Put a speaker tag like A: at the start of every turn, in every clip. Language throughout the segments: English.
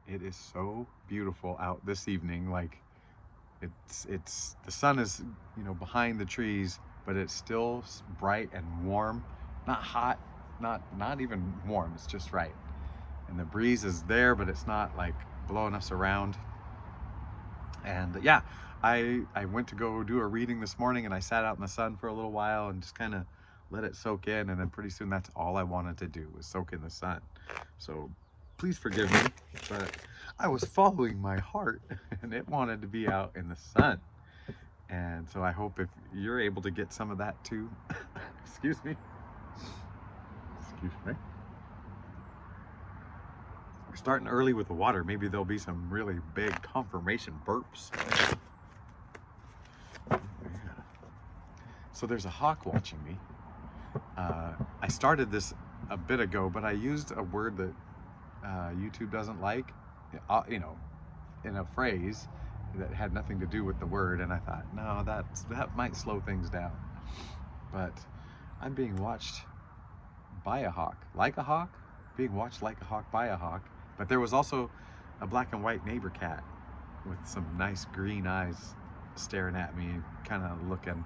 A: It is so beautiful out this evening. Like it's the sun is, behind the trees, but it's still bright and warm. Not hot, not even warm. It's just right. And the breeze is there, but it's not like blowing us around. And yeah, I went to go do a reading this morning, and I sat out in the sun for a little while and just kind of let it soak in, and then pretty soon that's all I wanted to do was soak in the sun. So please forgive me, but I was following my heart and it wanted to be out in the sun. And so I hope if you're able to get some of that too. Excuse me. Excuse me. We're starting early with the water. Maybe there'll be some really big confirmation burps. So there's a hawk watching me. I started this a bit ago, but I used a word that YouTube doesn't like, in a phrase that had nothing to do with the word, and I thought, no, that might slow things down. But I'm being watched by a hawk, being watched like a hawk by a hawk. But there was also a black and white neighbor cat with some nice green eyes staring at me, kind of looking,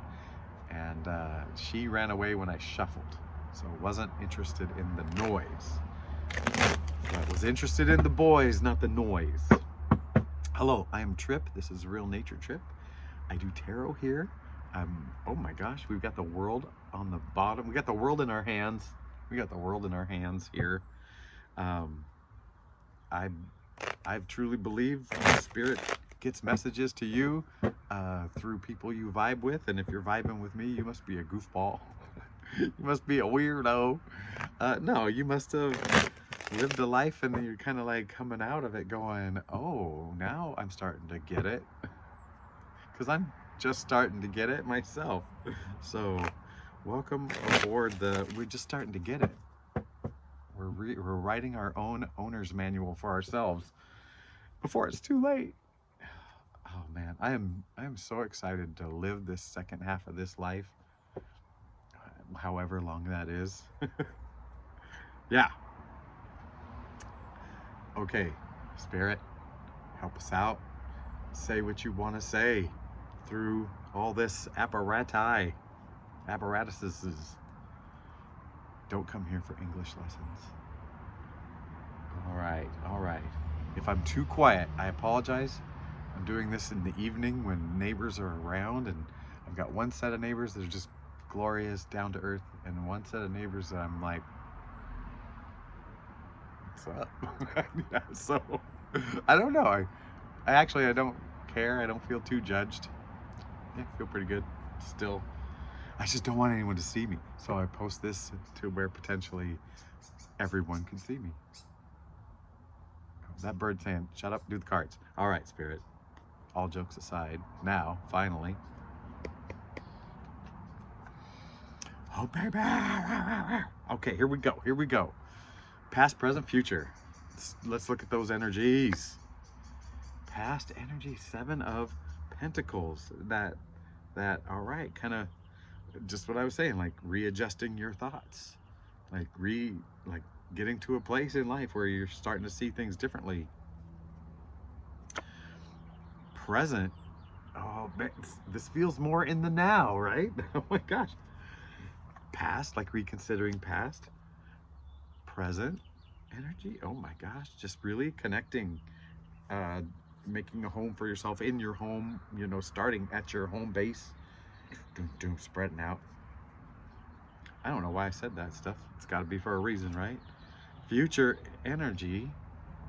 A: and she ran away when I shuffled. So wasn't interested in the noise, but was interested in the boys, not the noise. Hello, I am Trip. This is Real Nature Trip. I do tarot here. Oh my gosh, we've got the world on the bottom. We got the world in our hands. Here. I truly believe Spirit gets messages to you through people you vibe with, and if you're vibing with me, you must be a goofball. You must be a weirdo. No, you must have lived a life, and then you're kind of like coming out of it going, oh, now I'm starting to get it. Because I'm just starting to get it myself. So welcome aboard we're just starting to get it. We're writing our own owner's manual for ourselves before it's too late. Oh man, I am so excited to live this second half of this life, however long that is. Yeah. Okay, Spirit, help us out. Say what you want to say through all this apparatuses. Don't come here for English lessons. All right. If I'm too quiet, I apologize. I'm doing this in the evening when neighbors are around, and I've got one set of neighbors that are just glorious, down to earth, and one set of neighbors that I'm like, what's up? Yeah, so I don't know. I don't care. I don't feel too judged. I feel pretty good still. I just don't want anyone to see me. So I post this to where potentially everyone can see me. That bird saying, shut up, do the cards. All right, Spirit. All jokes aside, now, finally. Oh, baby. Okay, here we go. Past, present, future. Let's look at those energies. Past energy, 7 of Pentacles. That, all right, kind of just what I was saying, like readjusting your thoughts. Like getting to a place in life where you're starting to see things differently. Present, oh man, this feels more in the now, right? Oh my gosh. Past, like reconsidering past. Present energy, oh my gosh, just really connecting, making a home for yourself in your home, starting at your home base, spreading out. I don't know why I said that stuff. It's got to be for a reason, right? Future energy,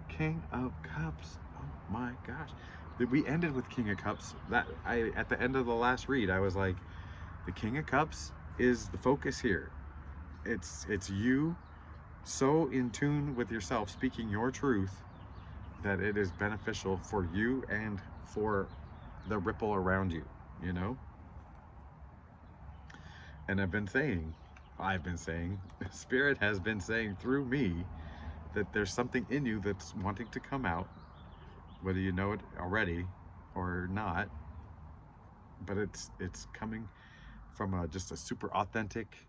A: King of Cups. Oh my gosh. We ended with King of Cups. At the end of the last read, I was like, the King of Cups is the focus here. It's you so in tune with yourself, speaking your truth, that it is beneficial for you and for the ripple around you, And I've been saying, Spirit has been saying through me that there's something in you that's wanting to come out, whether you know it already or not, but it's coming from just a super authentic,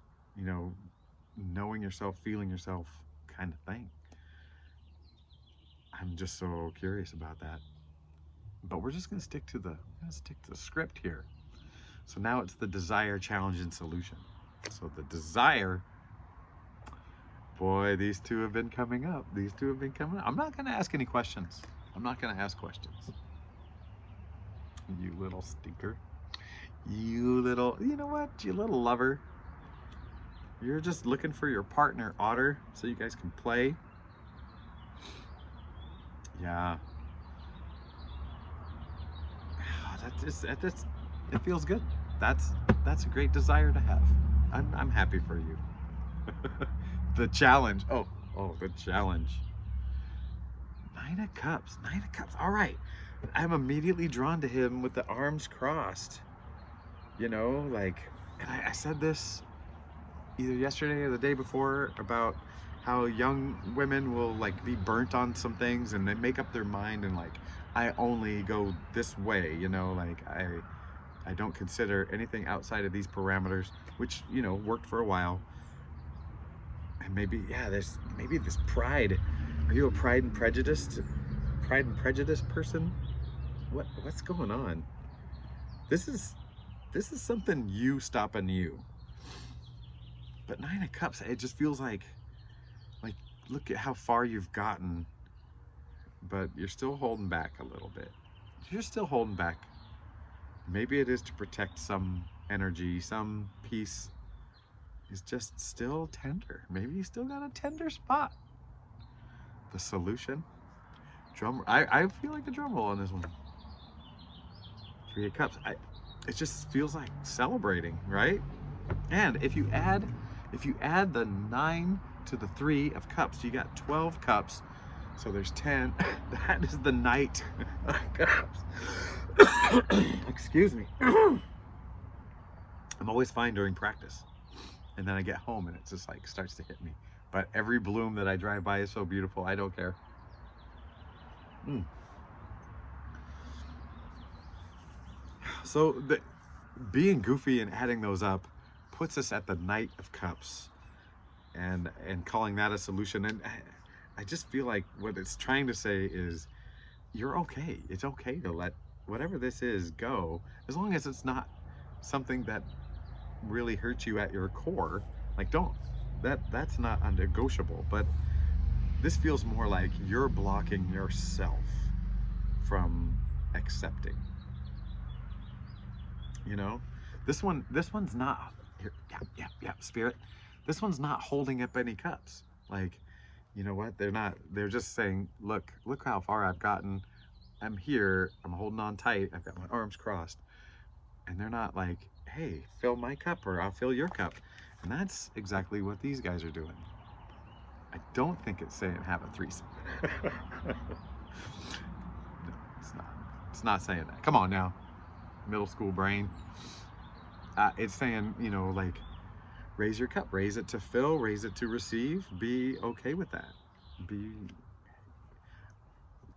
A: knowing yourself, feeling yourself kind of thing. I'm just so curious about that. But we're just gonna stick to the script here. So now it's the desire, challenge, and solution. So the desire, boy, these two have been coming up. These two have been coming up. I'm not gonna ask any questions. I'm not gonna ask questions. You little stinker. You little, you know what? You little lover. You're just looking for your partner, Otter, so you guys can play. Yeah. That's it feels good. That's a great desire to have. I'm happy for you. The challenge. Oh, the challenge. Nine of Cups. Nine of Cups. All right. I'm immediately drawn to him with the arms crossed. You know, like, and I said this either yesterday or the day before about how young women will like be burnt on some things and they make up their mind and like, I only go this way, you know, like I don't consider anything outside of these parameters, which, you know, worked for a while. And maybe, yeah, there's maybe this pride. Are you a Pride and Prejudice person? What's going on? This is something you stopping you. But Nine of Cups, it just feels like look at how far you've gotten, but you're still holding back a little bit. You're still holding back. Maybe it is to protect some energy, some piece is just still tender. Maybe you still got a tender spot. The solution. I feel like a drum roll on this one. Three of Cups. It just feels like celebrating, right? And if you add the 9 to the 3 of Cups, you got 12 cups. So there's 10. That is the Knight of Cups. Excuse me. I'm always fine during practice. And then I get home and it just like starts to hit me. But every bloom that I drive by is so beautiful, I don't care. So being goofy and adding those up puts us at the Knight of Cups and calling that a solution. And I just feel like what it's trying to say is you're okay. It's okay to let whatever this is go, as long as it's not something that really hurts you at your core. Like that's not unnegotiable. But this feels more like you're blocking yourself from accepting. You know, this one's not here. Yeah, Spirit. This one's not holding up any cups. Like, you know what? They're just saying, look how far I've gotten. I'm here. I'm holding on tight. I've got my arms crossed. And they're not like, hey, fill my cup or I'll fill your cup. And that's exactly what these guys are doing. I don't think it's saying have a threesome. No, it's not. It's not saying that. Come on now. Middle school brain. It's saying, you know, like, raise your cup, raise it to fill, raise it to receive. Be okay with that. Be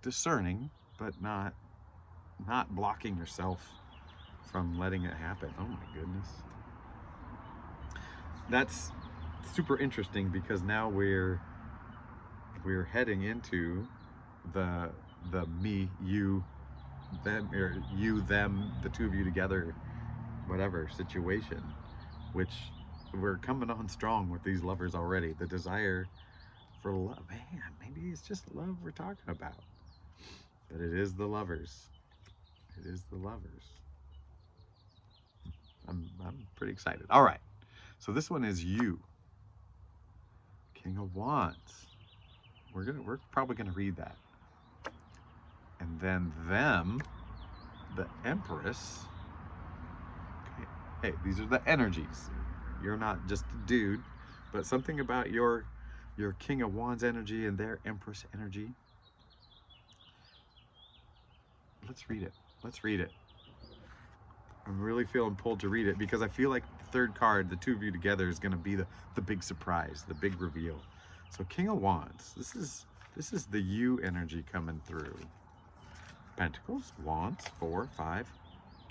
A: discerning, but not blocking yourself from letting it happen. Oh my goodness. That's super interesting because now we're heading into the me, you, them, or you, them, the two of you together, whatever situation, which we're coming on strong with these lovers already. The desire for love, man, maybe it's just love we're talking about, but it is the lovers. It is the lovers. I'm pretty excited. All right, so this one is you, King of Wands. We're probably gonna read that, and then them, the Empress. Okay. Hey, these are the energies. You're not just a dude, but something about your King of Wands energy and their Empress energy. Let's read it. Let's read it. I'm really feeling pulled to read it because I feel like the third card, the two of you together, is going to be the big surprise, the big reveal. So King of Wands, this is the you energy coming through. Pentacles, Wands, 4, 5,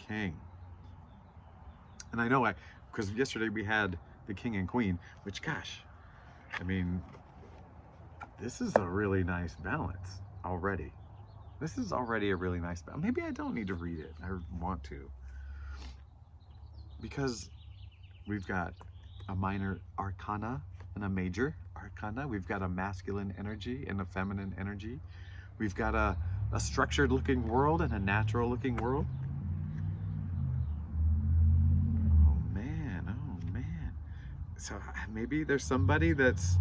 A: King. And I know because yesterday we had the King and Queen, which, gosh, I mean, this is a really nice balance. already. This is already a really nice spell. Maybe I don't need to read it. I want to. Because we've got a minor arcana and a major arcana. We've got a masculine energy and a feminine energy. We've got a structured looking world and a natural looking world. Oh man. So maybe there's somebody that's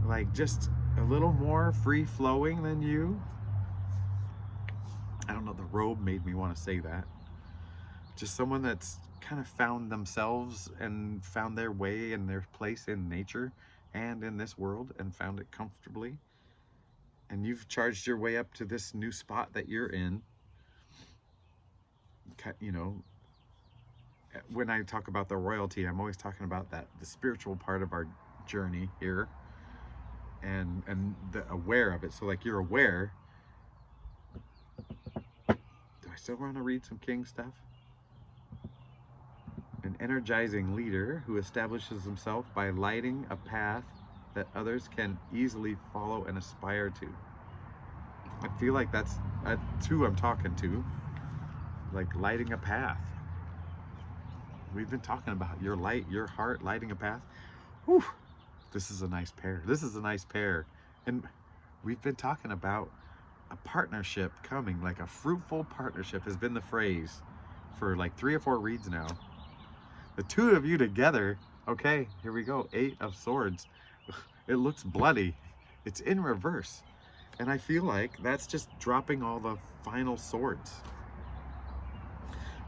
A: like just a little more free flowing than you. I don't know, the robe made me want to say that. Just someone that's kind of found themselves and found their way and their place in nature and in this world and found it comfortably. And you've charged your way up to this new spot that you're in. You know, when I talk about the royalty, I'm always talking about that, the spiritual part of our journey here, and the aware of it. So like you're aware. Do I still want to read some king stuff? An energizing leader who establishes himself by lighting a path that others can easily follow and aspire to. I feel like that's who I'm talking to. Like lighting a path. We've been talking about your light, your heart, lighting a path. Whew. This is a nice pair. This is a nice pair. And we've been talking about a partnership coming, like a fruitful partnership has been the phrase for like 3 or 4 reads now. The two of you together, okay, here we go, 8 of Swords. It looks bloody. It's in reverse. And I feel like that's just dropping all the final swords.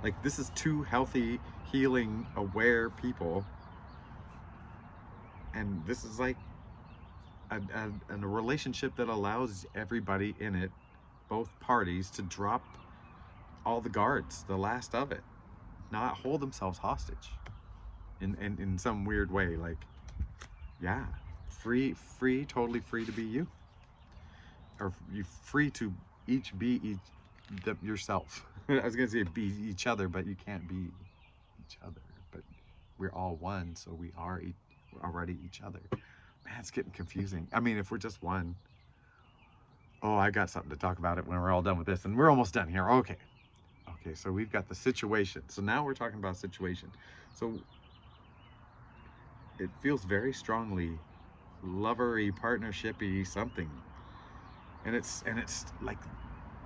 A: Like this is 2 healthy, healing, aware people. And this is like a relationship that allows everybody in it, both parties, to drop all the guards, the last of it. Not hold themselves hostage in some weird way. Like, yeah, free, totally free to be you. Or you free to each be yourself. I was gonna say be each other, but you can't be each other. But we're all one, so we're already each other. Man, it's getting confusing. I mean, if we're just one. Oh, I got something to talk about it when we're all done with this, and we're almost done here. Okay, so we've got the situation. So now we're talking about situation. So it feels very strongly lovery, partnershipy, something. And it's like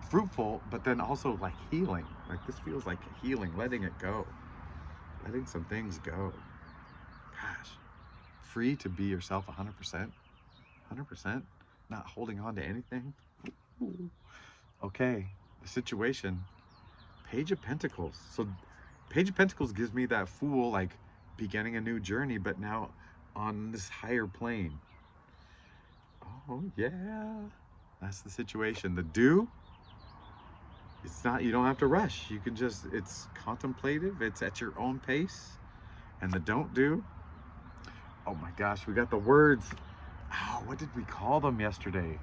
A: fruitful, but then also like healing. Like this feels like healing, letting it go, letting some things go. Gosh, free to be yourself 100%, 100%, not holding on to anything. Ooh. Okay, the situation, Page of Pentacles. So Page of Pentacles gives me that Fool, like beginning a new journey, but now on this higher plane. Oh yeah, that's the situation. The Do, it's not, you don't have to rush. You can just, it's contemplative, it's at your own pace. And the Don't Do, oh my gosh, we got the words. Oh, what did we call them yesterday?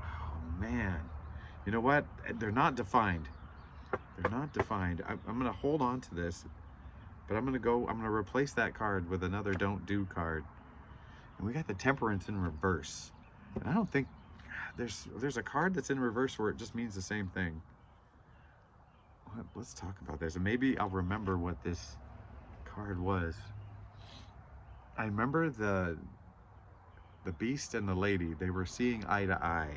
A: Oh man, you know what? They're not defined. They're not defined. I'm gonna hold on to this, but I'm gonna replace that card with another Don't Do card. And we got the Temperance in reverse. And I don't think there's a card that's in reverse where it just means the same thing. Let's talk about this, and maybe I'll remember what this card was. I remember the Beast and the Lady, they were seeing eye to eye.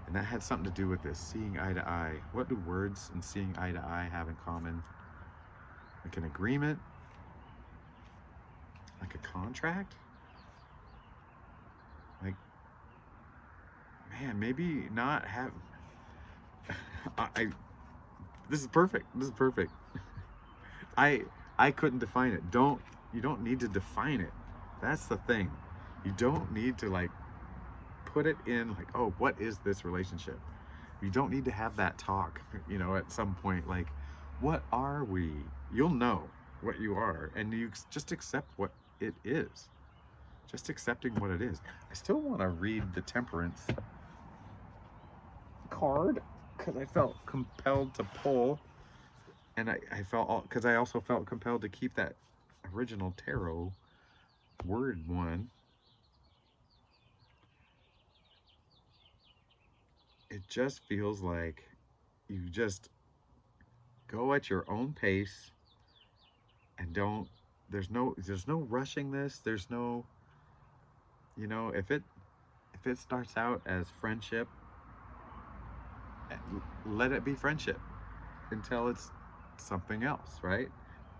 A: And that had something to do with this, seeing eye to eye. What do words and seeing eye to eye have in common? Like an agreement? Like a contract? Like, man, maybe not have... This is perfect. This is perfect. I couldn't define it. You don't need to define it. That's the thing. You don't need to like put it in like, oh, what is this relationship? You don't need to have that talk, you know, at some point, like, what are we? You'll know what you are, and you just accept what it is. Just accepting what it is. I still want to read the Temperance card because I felt compelled to pull, and I felt, because I also felt compelled to keep that original tarot word one. it just feels like you just go at your own pace and don't, there's no rushing this. There's no, if it starts out as friendship, let it be friendship until it's something else, right?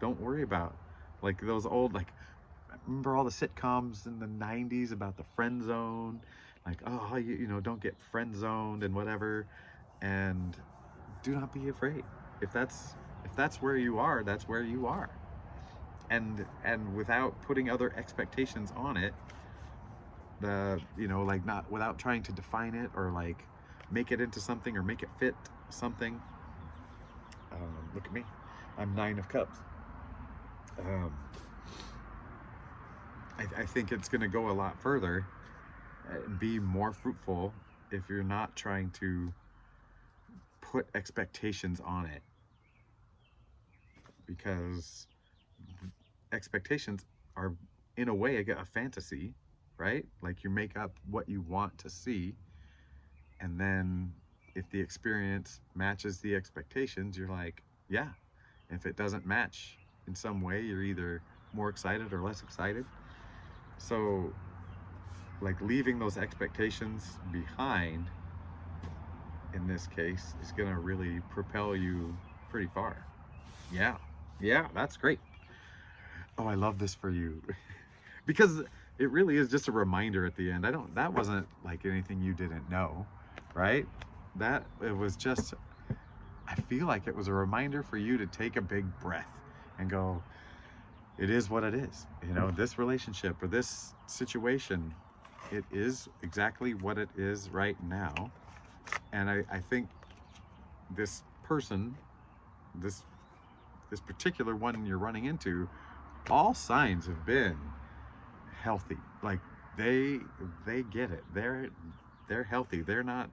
A: Don't worry about like those old, like, remember all the sitcoms in the 90s about the friend zone, like, oh, don't get friend zoned and whatever. And do not be afraid. If that's where you are, that's where you are. And without putting other expectations on it, like, not without trying to define it or like make it into something or make it fit something. Look at me, I'm 9 of Cups. um, I think it's going to go a lot further and be more fruitful if you're not trying to put expectations on it, because expectations are, in a way, a fantasy, right? Like, you make up what you want to see, and then if the experience matches the expectations, you're like, yeah. If it doesn't match in some way, you're either more excited or less excited. So, like, leaving those expectations behind in this case is going to really propel you pretty far. Yeah, that's great. Oh, I love this for you. Because it really is just a reminder at the end. That wasn't like anything you didn't know, right? It was just, I feel like it was a reminder for you to take a big breath and go, it is what it is. This relationship or this situation, it is exactly what it is right now. And I think this person, this particular one you're running into, all signs have been healthy. Like, they get it. They're healthy. They're not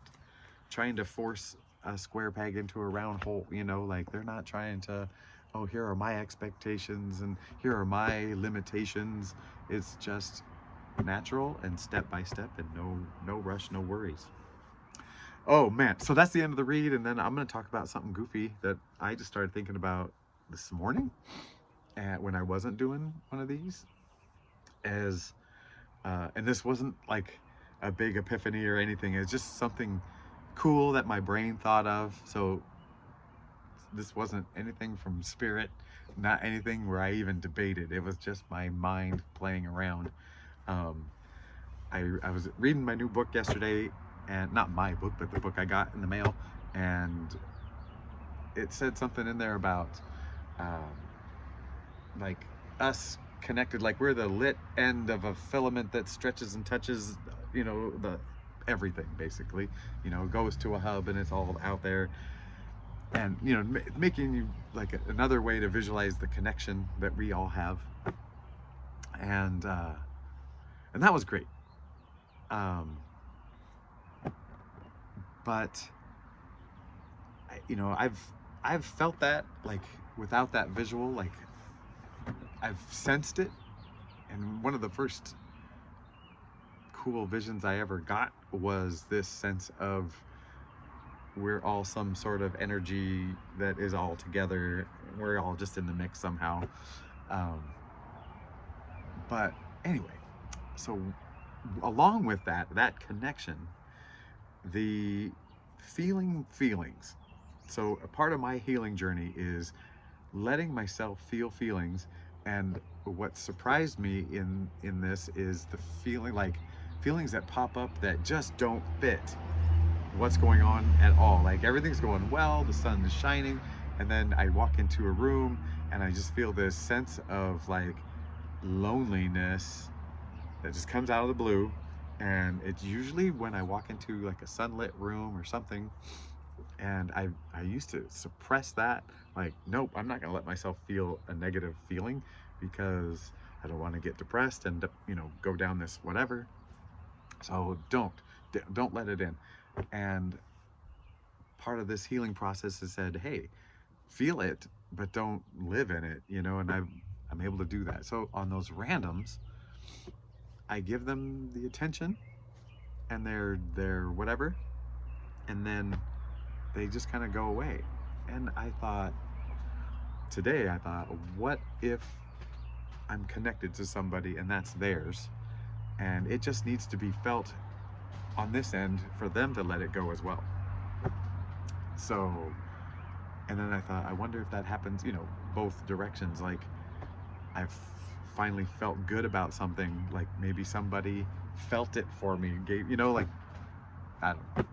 A: trying to force a square peg into a round hole. Like, they're not trying to, oh, here are my expectations and here are my limitations. It's just natural and step by step, and no rush, no worries. Oh man, so that's the end of the read, and then I'm going to talk about something goofy that I just started thinking about this morning, when I wasn't doing one of these. And this wasn't like a big epiphany or anything. It's just something cool that my brain thought of. So this wasn't anything from spirit, not anything where I even debated. It was just my mind playing around. I was reading my new book yesterday, and not my book, but the book I got in the mail, and it said something in there about like us connected, like we're the lit end of a filament that stretches and touches, the everything basically, goes to a hub and it's all out there. And making you like another way to visualize the connection that we all have. And that was great. But I've felt that, like, without that visual, like, I've sensed it. And one of the first cool visions I ever got was this sense of we're all some sort of energy that is all together. We're all just in the mix somehow. But anyway, so along with that connection, the feelings. So a part of my healing journey is letting myself feel feelings. And what surprised me in this is the feelings that pop up that just don't fit what's going on at all. Like, everything's going well, the sun is shining, and then I walk into a room and I just feel this sense of like loneliness that just comes out of the blue. And it's usually when I walk into like a sunlit room or something. And I used to suppress that, like, nope, I'm not gonna let myself feel a negative feeling because I don't want to get depressed and go down this whatever. So don't let it in. And part of this healing process has said, hey, feel it, but don't live in it, and I'm able to do that. So on those randoms, I give them the attention and their whatever, and then they just kind of go away. And today I thought, what if I'm connected to somebody and that's theirs, and it just needs to be felt on this end for them to let it go as well. So, and then I thought, I wonder if that happens, both directions. Like, I've finally felt good about something, like maybe somebody felt it for me, like, I don't know.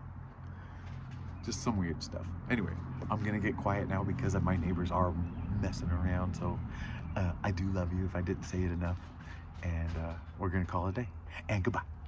A: Just some weird stuff. Anyway, I'm gonna get quiet now because my neighbors are messing around. So I do love you if I didn't say it enough. And we're gonna call it a day. And goodbye.